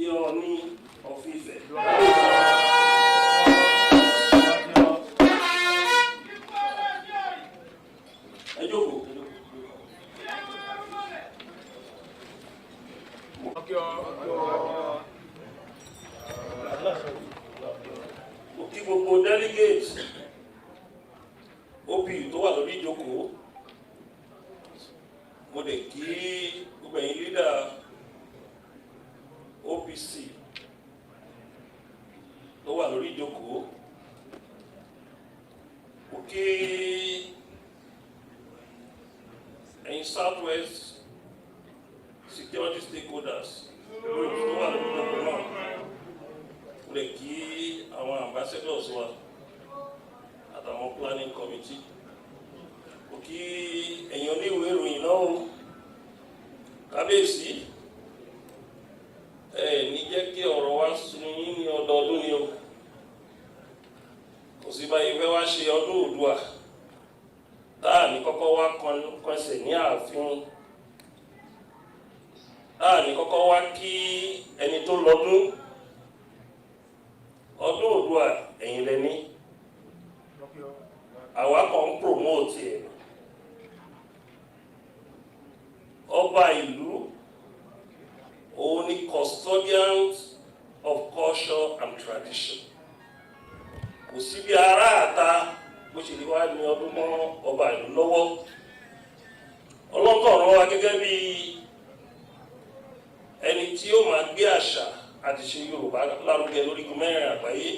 Ooni of Ife. Ẹ jókòó. Mo kí gbogbo delegate OP tó wà lórí ìjókòó. Mo dẹ̀ kí gbogbo ẹ̀yin leader OPC tó wà lórí ìjókòó. Mo kí ẹ̀yin Southwest security stakeholders tó wà lórí ìjókòó náà. Mo dẹ̀ kí àwọn ambassadors wa àtàwọn planning committee. Mo kí ẹ̀yin oníwèé ìròyìn náà o. Kábíyèsí ní jẹ́ kí ọ̀rọ̀ wa sun yín ní ọdọọdún ni o. Kò sí báyìí fẹ́ wá ṣe ọdún Oòduà táà ní kọ́kọ́ wá kọsẹ̀ ní ààfin, táà ní kọ́kọ́ wá kí ẹni tó lọ́dún. Ọdún Oòduà ẹ̀yin lẹ́ni, àwa kan ń promote ẹ̀. Ọba ìlú òun ni custodians of culture and tradition. Kò sí bí ará àta bó ṣe lè wá ní ọdún mọ́ ọba ìlú lọ́wọ́. Ọlọ́kọ̀ọ̀rọ̀ wa gẹ́gẹ́ bí ẹni tí ó máa gbé àṣà àti ṣe Yorùbá lárugẹ lórí mẹ́rin àgbáyé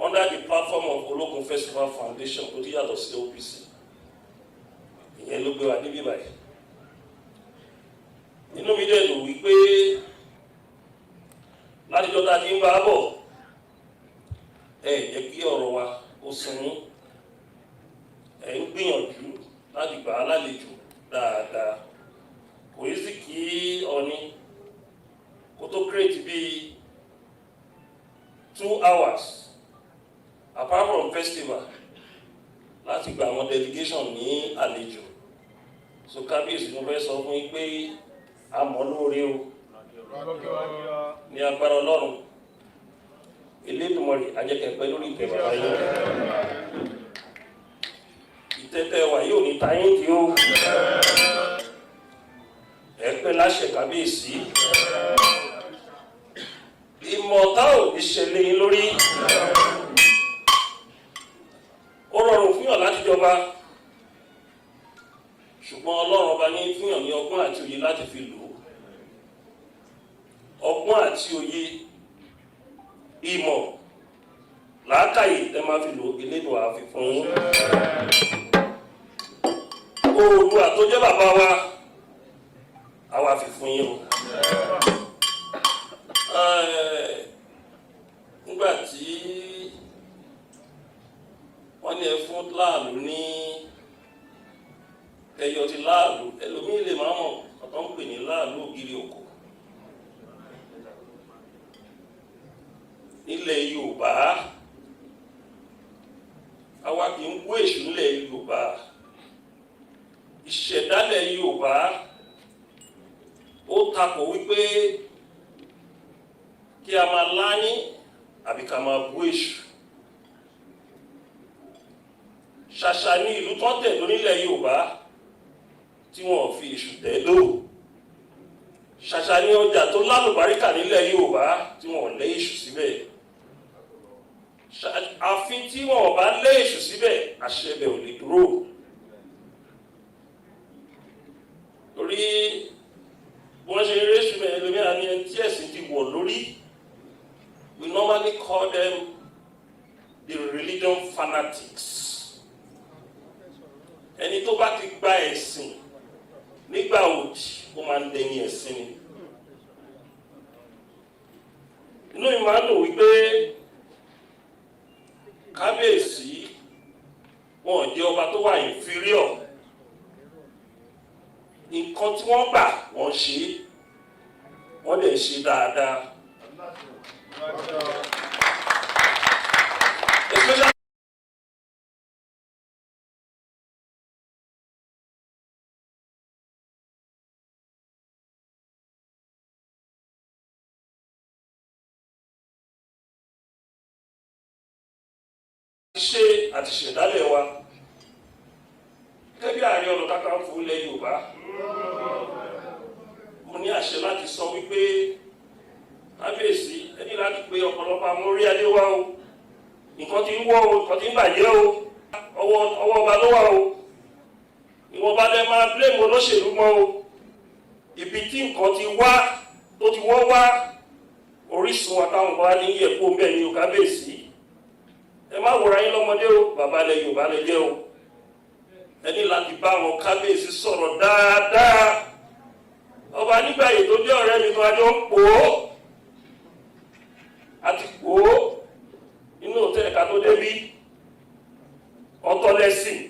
under the platform of Ológun Festival Foundation tó ti yàtọ̀ sí OPC. Ìyẹn ló gbé wa níbí báyìí. Inú mi dẹ̀ dùn wípé látijọ́ tá a ti ń bá bọ̀ jẹ́ kí ọ̀rọ̀ wa ó sinmi. Ẹ ń gbìyànjú láti gbà á lálejò dáadáa. Kò yí sí kí Ọọ̀ni kó tó create bíi 2 hours apart from festival láti gba àwọn delegation ní àlejò. So kábíyèsí mo fẹ́ sọ fún yín pé àmọ́ lóore o ní agbára Ọlọ́run Elédùmarè ajẹ́kẹ̀pẹ́ lórí ìtẹ́ bàbá yín. Ìtẹ́tẹ́ wà yóò ní tayín tí ó ẹ̀pẹ́ láṣẹ kábíyèsí. Ìmọ̀ta ò ní ṣẹlẹ̀ yín lórí. Ó rọrùn fún yàn láti jọba, ṣùgbọ́n Ọlọ́run ọba ní fún yàn ní ọgbọ́n àti òye láti fi lò ó. Ọgbọ́n àti òye, ìmọ̀, làákàyè tẹ́ máa fi lò Elédùà á fi fún yín. Oòduà tó jẹ́ bàbá wa àwa fi fún yín o. Nígbà tí wọ́n ní ẹ fún láàlú ní ẹyọ ti láàlú, ẹlòmíì lè máa mọ̀ ọ̀tọ̀ ń pè ní láàlú ògiri òkò. Nílẹ̀ Yorùbá àwa kì í wó èṣù nílẹ̀ Yorùbá. Ìṣẹ̀dálẹ̀ Yorùbá ó takò wípé kí a máa láyín àbí ká máa bú èṣù. Ṣàṣà ní ìlú tó tẹ̀dó nílẹ̀ Yorùbá tí wọ́n fi èṣù tẹ̀dó. Ṣàṣà ní ọjà tó lálùbáríkà nílẹ̀ Yorùbá tí wọ́n lé èṣù síbẹ̀. Àfin tí wọ́n bá lé èṣù síbẹ̀ àṣẹbẹ̀ ò lè dúró. Torí wọ́n ṣe eré ṣùgbọ́n ẹlòmíràn ní ẹni tí ẹ̀sìn ti wọ̀ lórí. We normally call them the religion fanatics. Ẹni tó bá ti gba ẹ̀sìn nígbà òdì ó máa ń dẹni ẹ̀sìn ni. Inú mi máa ń dùn wípé kábíyèsí wọn jẹ́ ọba tó wà inferior. Nǹkan tí wọ́n gbà wọ́n ṣe, wọ́n dẹ̀ ṣe dáadáa. ṣe àti ṣẹ̀dálẹ̀ wa gẹ́gẹ́ bí Ààrẹ Ọ̀nà Kakanfò ilẹ̀ Yorùbá mo ní àṣẹ láti sọ wípé kábíyèsí ẹni láti pé ọ̀pọ̀lọpọ̀ àwọn orí adé wa o nǹkan tí ń wọ́ o nǹkan tí ń bàjẹ́ o ọwọ́ ọba ló wà o ìwọ̀n bá lẹ́ máa blame olóṣèlú mọ́ o ibi tí nǹkan ti wá tó ti wọ́n wá orísun àtàwọn ọba ní yẹ̀kú bẹ́ẹ̀ ni o kábíyèsí ẹ má wòrà yín lọ́mọdé o bàbá ilẹ̀ Yorùbá lẹ jẹ́ o ẹni láti bá wọn kábíyèsí sọ̀rọ̀ dáadáa ọba nígbà yìí tó jẹ́ ọ̀rẹ́ mi tó adé ń pò ó àti pò ó inú òtẹ́ẹ̀lì ká tó débí ọ̀tọ̀ lẹ́sìn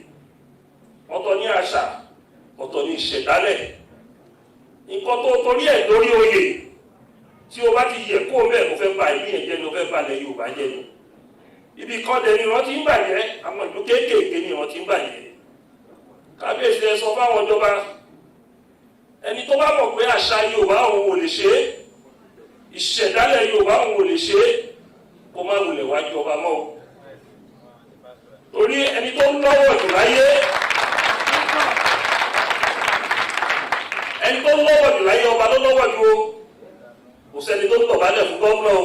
ọ̀tọ̀ ní àṣà ọ̀tọ̀ ní ìṣẹ̀dálẹ̀ nǹkan tó torí ẹ̀ lórí oyè tí o bá ti yẹ kó o bẹ́ẹ̀ kó fẹ́ ba ìlú yẹn jẹ́ ni o fẹ́ balẹ̀ Yorùbá jẹ́ ni ibi kan dẹ̀ ni wọ́n ti ń bàjẹ́ àwọn ìlú kéékèèké ni wọ́n ti ń bàjẹ́ kábíyèsí ẹ sọ fáwọn ìjọba ẹni tó bá mọ̀ pé àṣà Yorùbá òun ò lè ṣe é ìṣẹ̀dálẹ̀ Yorùbá òun ò lè ṣe é kó má wulẹ̀ wá jọba mọ́ o torí ẹni tó ń lọ́wọ́ jù láyé ẹni tó ń lọ́wọ́ jù láyé ọba ló lọ́wọ́ jù o kò sẹ́ni tó ń tọ̀bálẹ̀ fún gómìnà o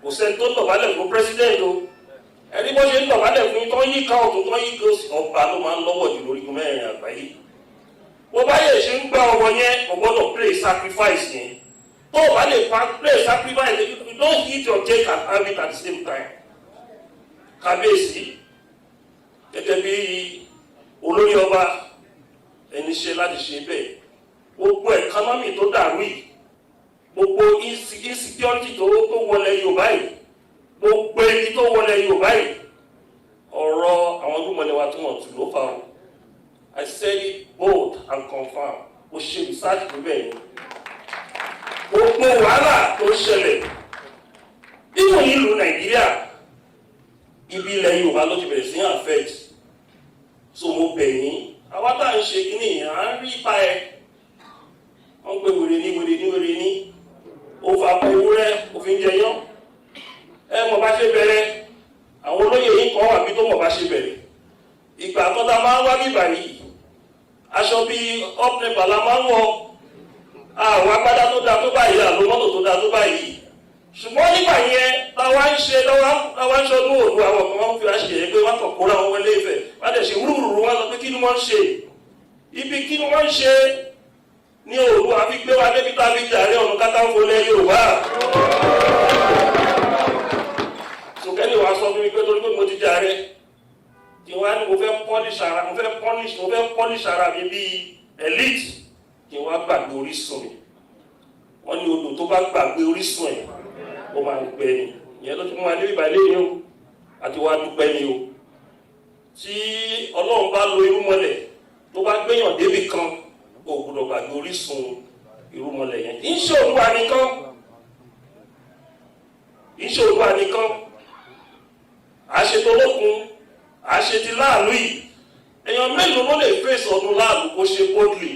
kò sẹ́ni tó ń tọ̀bálẹ̀ fún pírẹsidẹ́ǹtì o ẹni bó ṣe ń tọ̀bálẹ̀ fún tó yí ká ọ̀tún tó yí gòsì ọba ló máa ń lọ́wọ́ jù lórí mẹ́rin àgbáyé bó bá yẹ ṣe ń gbá ọwọ́ yẹn o gbọ́dọ̀ play sacrifice yẹn tó o bá lè play sacrifice you don't eat your cake and have it at the same time kábíyèsí gẹ́gẹ́ bí olórí ọba ẹni ṣe láti ṣe bẹ́ẹ̀ gbogbo ẹ̀kánọ́mì tó dàrú yìí gbogbo insecurity tó wọlé Yorùbá yìí gbogbo ẹni tó wọlé Yorùbá yìí ọ̀rọ̀ àwọn gómìnà wa tó wọ́n tù ló fà ó I said it bold and confirm ó ṣe research níbẹ̀ yìí gbogbo wàhálà tó ṣẹlẹ̀ nínú ìlú Nàìjíríà ibi ilẹ̀ Yorùbá ló ti bẹ̀rẹ̀ sí affect so mo bẹ̀ yín àwa tá à ń ṣe kíní yìí à ń rí ipa ẹ wọ́n pé wèrè ní ó fa pa ewúrẹ́ òfin jẹyán ẹ mọ̀ bá ṣe bẹ̀rẹ̀ àwọn olóyè yìí kan wà bí tó mọ̀ bá ṣe bẹ̀rẹ̀ ìgbà kan tá a máa ń wá bíbà yìí aṣọ bíi ọ́pnẹ́pà la máa ń wọ àwọn agbádá tó dáa tó báyìí àlọ́ mọ́tò tó dáa tó báyìí ṣùgbọ́n nígbà yẹn táwa ń ṣọdún òru àwọn kan wọ́n fi àṣeyẹ pé wọ́n kàn kóra wọn wọlé Ifẹ̀ wọ́n dẹ̀ ṣe wúrúwúrú wọn lọ pé kí ni wọ́n ń ṣe ibi kí ni wọ́n ń ṣe ní òru àfi gbé wa débi tá a fi Ààrẹ Ọ̀nà Kakanfò ilẹ̀ Yorùbá ṣùgbọ́n wàá sọ fún mi pé torí pé mo ti jẹ ààrẹ kí wọ́n á ní mo fẹ́ pọ́líṣ ara mi bíi elite kí wọ́n á gbàgbé orísun mi wọ́n ní odò tó bá gbàgbé orísun ẹ̀ ó máa ń gbẹ ni ìyẹn ló ti mú wa ní ìbàlẹ̀ yìí o àti wá dúpẹ́ ni o tí Ọlọ́run bá lo irúmọlẹ̀ tó bá gbéyàn débì kan ó gbọ́dọ̀ gbàgbé orísun irúmọlẹ̀ yẹn kì í ṣe Olúwa nìkan àṣetolókun àṣetí láàlú yìí èèyàn mélòó ló lè fèsì ọdún láàlú kó ṣe boldly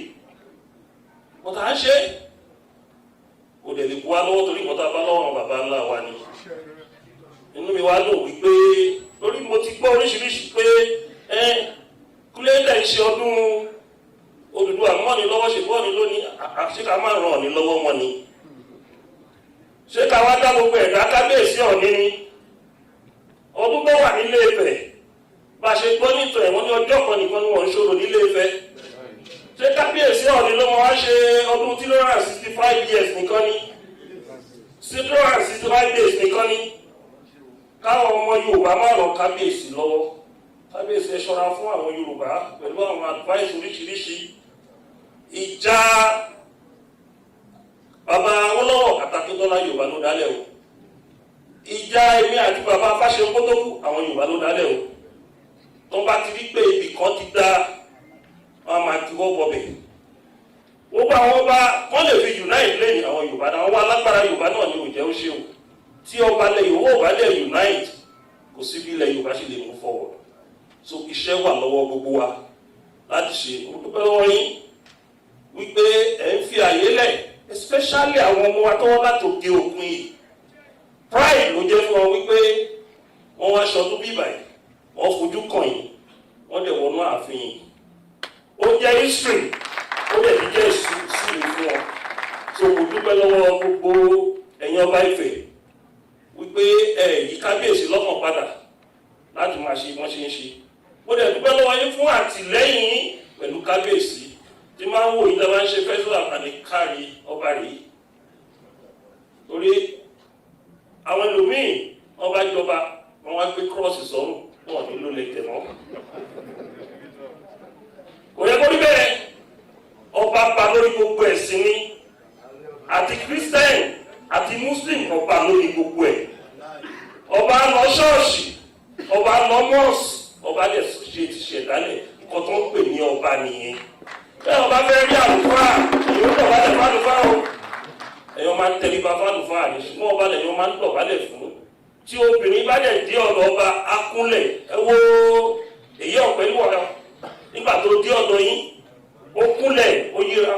bọ́tà á ṣe kò dẹ̀ lè bu wá lọ́wọ́ torí ìmọ̀ta bá lọ́wọ́ bàbá ńlá wa ni inú mi wá dùn wípé lórí mo ti gbọ́ oríṣiríṣi pé kúlẹ̀dẹ̀ ń ṣe ọdún Odùduwà mọ́ni lọ́wọ́ ṣe bọ́ọ̀ni lónìí ṣé ká má ràn ní lọ́wọ́ wọn ni ṣé ká wá dá gbogbo ẹ̀dá kábíyèsí Ọ̀ọ̀ni ni ọdún tó wà nílé Ifẹ̀ bá a ṣe gbọ́ nítọ̀ ẹ̀wọ̀n ní ọjọ́ kan nìkan ni wọ́n ń ṣòro nílé Ifẹ̀ ṣé kábíyèsí Ọ̀ọ̀ni ló máa wá ṣe ọdún 365 years nìkan ni 365 days nìkan ni káwọn ọmọ Yorùbá má rọ kábíyèsí lọ́wọ́ kábíyèsí ẹ ṣọ́ra fún àwọn Yorùbá pẹ̀lú àwọn advice oríṣiríṣi ìjà bàbá Awólọ́wọ̀ Àtàkíntọ́lá Yorùbá ló dálẹ̀ o ìjà èmi àti bàbá Fáṣẹ̀hùn Kótókù àwọn Yorùbá ló dálẹ̀ o tó bá ti rí pé ibì kan ti dá wọn máa ti wọ́ bọ̀bẹ̀ gbogbo àwọn ọba wọn lè fi unite lẹ́yìn àwọn Yorùbá náà wọn alágbára Yorùbá náà ni òjẹ́ ó ṣe o tí ọba lẹ Yorùbá ò bá lẹ unite kò sí bí ilẹ̀ Yorùbá ṣe lè mú forward so iṣẹ́ wà lọ́wọ́ gbogbo wa láti ṣe mo dúpẹ́ lọ́wọ́ yín wípé ẹ̀ ń fi àyè lẹ̀ especially àwọn ọmọ wa tọ́wọ́ láti òkè òkun yìí pride ló jẹ́ fún ọ wípé wọ́n wá ṣọdún bíbà yìí wọ́n fojú kàn yín wọ́n dẹ̀ wọnú ààfin yìí ó jẹ́ history ó dẹ̀ ti jẹ́ ìsúlù fún wọn. So mo dúpẹ́ lọ́wọ́ gbogbo ẹ̀yin ọba Ifẹ̀ wípé yí kábíyèsí lọ́kàn padà láti máa ṣe wọ́n ṣe ń ṣe. Mo dẹ̀ dúpẹ́ lọ́wọ́ yín fún àtìlẹ́yìn pẹ̀lú kábíyèsí tí máa ń wò yín dábàá ń ṣe festival àpàdé kárí ọba rèé. Torí àwọn ẹlòmíì wọ́n bá jọba wọ́n wá gbé kírọ́ọ̀sì sọ́rùn wọn nílò lẹ́tẹ̀ mọ́. Kò yẹ kó rí bẹ́ẹ̀ ọba pa lórí gbogbo ẹ̀sìn ni àti Christian àti Muslim ọba lórí gbogbo ẹ̀. Ọba lọ ṣọ́ọ̀ṣì ọba lọ mọ́ọ̀sì ọba lè ṣe ti ṣẹ̀dálẹ̀ nǹkan tó ń pè ní ọba nìyẹn. Bẹ́ẹ̀ ọba fẹ́ rí àlùfáà èyí ó dọ̀bálẹ̀ fún àlùfáà o ẹ̀yọ́ máa ń tẹríba fún àlùfáà ní ṣùgbọ́n ọba lẹ̀yọ́ máa ń dọ̀bálẹ̀ fún. Tí obìnrin bá dẹ̀ dé ọ̀dọ̀ ọba akúnlẹ̀ ẹ wo èyí ọ̀pẹ níwọ̀n nígbà tó dé ọ̀dọ̀ yín ó kúnlẹ̀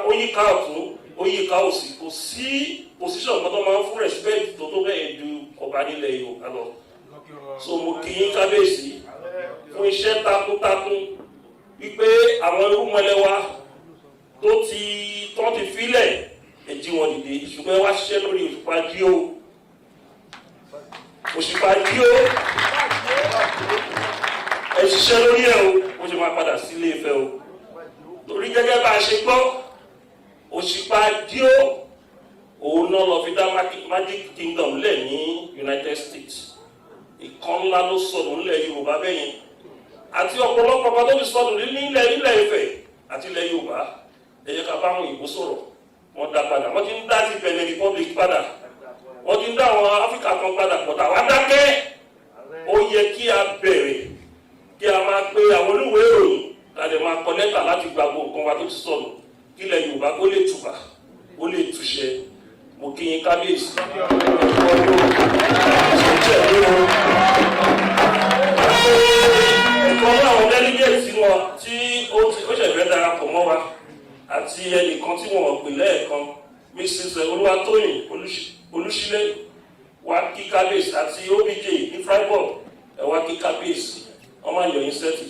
ó yíká ọ̀tún ó yíká òsì kò sí position kan tó máa ń fún respect tó bẹ́ẹ̀ ju ọba nílẹ̀ Yorùbá lọ. So mo kí yín kábíyèsí fún iṣẹ́ takuntakun wípé àwọn irúnmọlẹ̀ wa tó ti filẹ̀ èjì wọn dìde ṣùgbọ́n wá ṣiṣẹ́ lórí òṣùpá díò ẹ ṣiṣẹ́ lórí ẹ̀ o ó ṣe máa padà sílé Ifẹ̀ o torí gẹ́gẹ́ bá a ṣe gbọ́ òṣùpá díò òun náà lọ fi dá Magic Kingdom lẹ̀ ní United States ìkan ńlá ló sọnù nílẹ̀ Yorùbá bẹ́yẹn àti ọ̀pọ̀lọpọ̀ kan tó fi sọnù nílẹ̀ Ifẹ̀ àti ilẹ̀ Yorùbá ẹ jẹ́ ká bá àwọn òyìnbó sọ̀rọ̀ wọ́n dá padà wọ́n ti ń dá ti Benin Republic padà wọ́n ti ń dá àwọn Áfíríkà kan padà pọ̀tà wá dákẹ́ ó yẹ kí a bẹ̀rẹ̀ kí a máa pe àwọn olúwèé ìròyìn láti máa kọ lẹ́tà láti gba gbogbo nǹkan wa tó ti sọnù kí ilẹ̀ Yorùbá kó lè tùbà ó lè túṣẹ. Mo kí yín kábíyèsí ìkan náà àwọn délégéètì wọn tí ó ṣẹ̀fẹ̀ darapọ̀ mọ́ wa àti ẹnìkan tí wọ́n pè lẹ́ẹ̀kan Mrs. Olúwatóyìn Olúṣílẹ̀ wá kí kábíyèsí àti OBJ ní Freiburg ẹ wá kí kábíyèsí wọ́n máa yọ yín sẹ́tì.